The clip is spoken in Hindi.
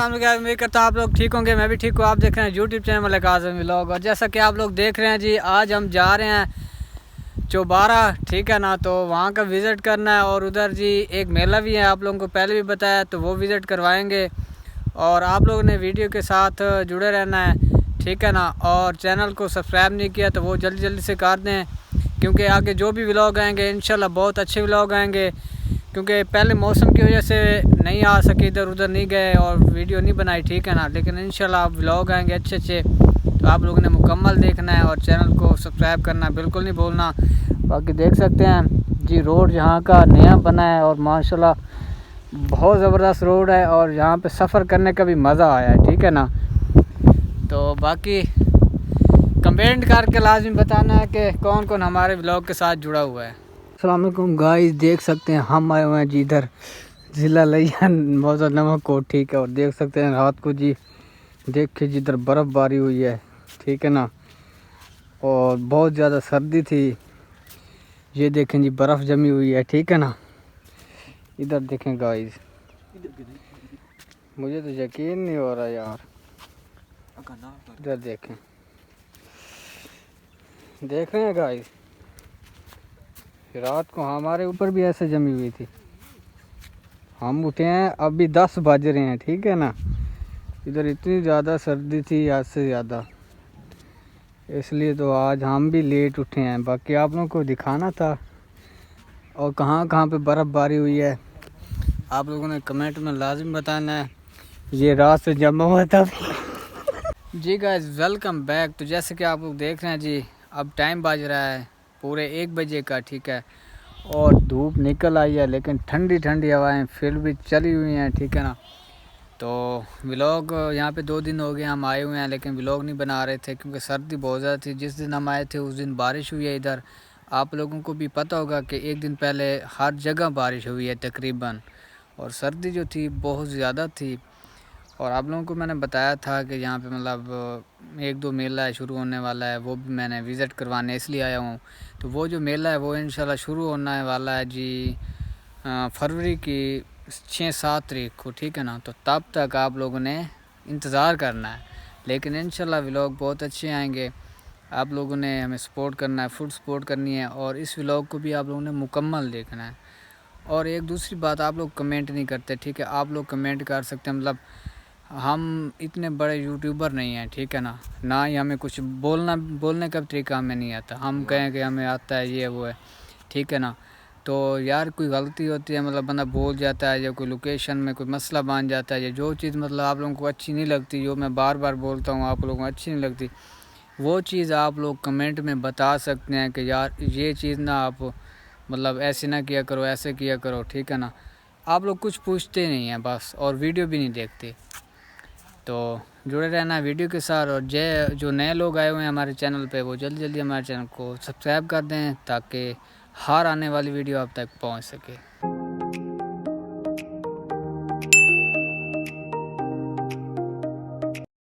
उम्मीद करता हूँ आप लोग ठीक होंगे। मैं भी ठीक हूँ। आप देख रहे हैं यूट्यूब चैनल मलिक आज़म व्लॉग। और जैसा कि आप लोग देख रहे हैं जी, आज हम जा रहे हैं चौबारा, ठीक है ना। तो वहाँ का विज़िट करना है और उधर जी एक मेला भी है, आप लोगों को पहले भी बताया, तो वो विज़िट करवाएंगे। और आप लोगों ने वीडियो के साथ जुड़े रहना है, ठीक है ना। और चैनल को सब्सक्राइब नहीं किया तो वो जल्दी जल्दी से कर दें, क्योंकि आगे जो भी व्लॉग आएंगे इंशाल्लाह बहुत अच्छे व्लॉग आएंगे। क्योंकि पहले मौसम की वजह से नहीं आ सके, इधर उधर नहीं गए और वीडियो नहीं बनाई, ठीक है ना। लेकिन इंशाल्लाह आप व्लॉग आएंगे अच्छे अच्छे, तो आप लोगों ने मुकम्मल देखना है और चैनल को सब्सक्राइब करना बिल्कुल नहीं भूलना। बाकी देख सकते हैं जी, रोड यहाँ का नया बना है और माशाल्लाह बहुत ज़बरदस्त रोड है और यहाँ पे सफ़र करने का भी मज़ा आया है, ठीक है ना। तो बाकी कमेंट करके लाजमी बताना है कि कौन कौन हमारे व्लॉग के साथ जुड़ा हुआ है। अस्सलाम वालेकुम गाइस, देख सकते हैं हम आए हुए हैं जी इधर ज़िला लिया मौजूद नमक को, ठीक है। और देख सकते हैं रात को जी देखिए जी इधर बर्फ़बारी हुई है, ठीक है ना। और बहुत ज़्यादा सर्दी थी, ये देखें जी बर्फ़ जमी हुई है, ठीक है ना। इधर देखें गाइस, मुझे तो यकीन नहीं हो रहा यार। इधर देखें, देख रहे हैं गाइस, रात को हमारे ऊपर भी ऐसे जमी हुई थी। हम उठे हैं अभी 10 बज रहे हैं, ठीक है ना। इधर इतनी ज़्यादा सर्दी थी आज से ज़्यादा, इसलिए तो आज हम भी लेट उठे हैं। बाकी आप लोगों को दिखाना था और कहाँ कहाँ पे बर्फ़बारी हुई है आप लोगों ने कमेंट में लाजिम बताना है। ये रात से जमा हुआ था जी गाइस, वेलकम बैक। तो जैसे कि आप लोग देख रहे हैं जी, अब टाइम बज रहा है पूरे 1 बजे का, ठीक है। और धूप निकल आई है, लेकिन ठंडी ठंडी हवाएं फिर भी चली हुई हैं, ठीक है ना। तो व्लॉग यहाँ पे 2 दिन हो गए हम आए हुए हैं, लेकिन व्लॉग नहीं बना रहे थे क्योंकि सर्दी बहुत ज़्यादा थी। जिस दिन हम आए थे उस दिन बारिश हुई है इधर। आप लोगों को भी पता होगा कि एक दिन पहले हर जगह बारिश हुई है तकरीबन, और सर्दी जो थी बहुत ज़्यादा थी। और आप लोगों को मैंने बताया था कि यहाँ पे मतलब 1-2 मेला है शुरू होने वाला है, वो भी मैंने विज़िट करवाने इसलिए आया हूँ। तो वो जो मेला है वो इंशाल्लाह शुरू होने वाला है जी फरवरी की 6-7 तारीख को, ठीक है ना। तो तब तक आप लोगों ने इंतज़ार करना है, लेकिन इंशाल्लाह व्लॉग बहुत अच्छे आएंगे। आप लोगों ने हमें सपोर्ट करना है, फुल सपोर्ट करनी है, और इस व्लॉग को भी आप लोगों ने मुकम्मल देखना है। और एक दूसरी बात, आप लोग कमेंट नहीं करते, ठीक है। आप लोग कमेंट कर सकते हैं, मतलब हम इतने बड़े यूट्यूबर नहीं हैं, ठीक है ना ही हमें कुछ बोलने का तरीका हमें नहीं आता। हम कहें कि हमें आता है ये वो है, ठीक है ना। तो यार कोई गलती होती है, मतलब बंदा भूल जाता है, या कोई लोकेशन में कोई मसला बन जाता है, या जो चीज़ मतलब आप लोगों को अच्छी नहीं लगती, जो मैं बार बार बोलता हूँ आप लोगों को अच्छी नहीं लगती, वो चीज़ आप लोग कमेंट में बता सकते हैं कि यार ये चीज़ ना आप मतलब ऐसे ना किया करो, ऐसे किया करो, ठीक है ना। आप लोग कुछ पूछते नहीं हैं बस, और वीडियो भी नहीं देखते। तो जुड़े रहना वीडियो के साथ। और जो नए लोग आए हुए हैं हमारे चैनल पे, वो जल्दी जल्दी हमारे चैनल को सब्सक्राइब कर दें ताकि हर आने वाली वीडियो आप तक पहुंच सके।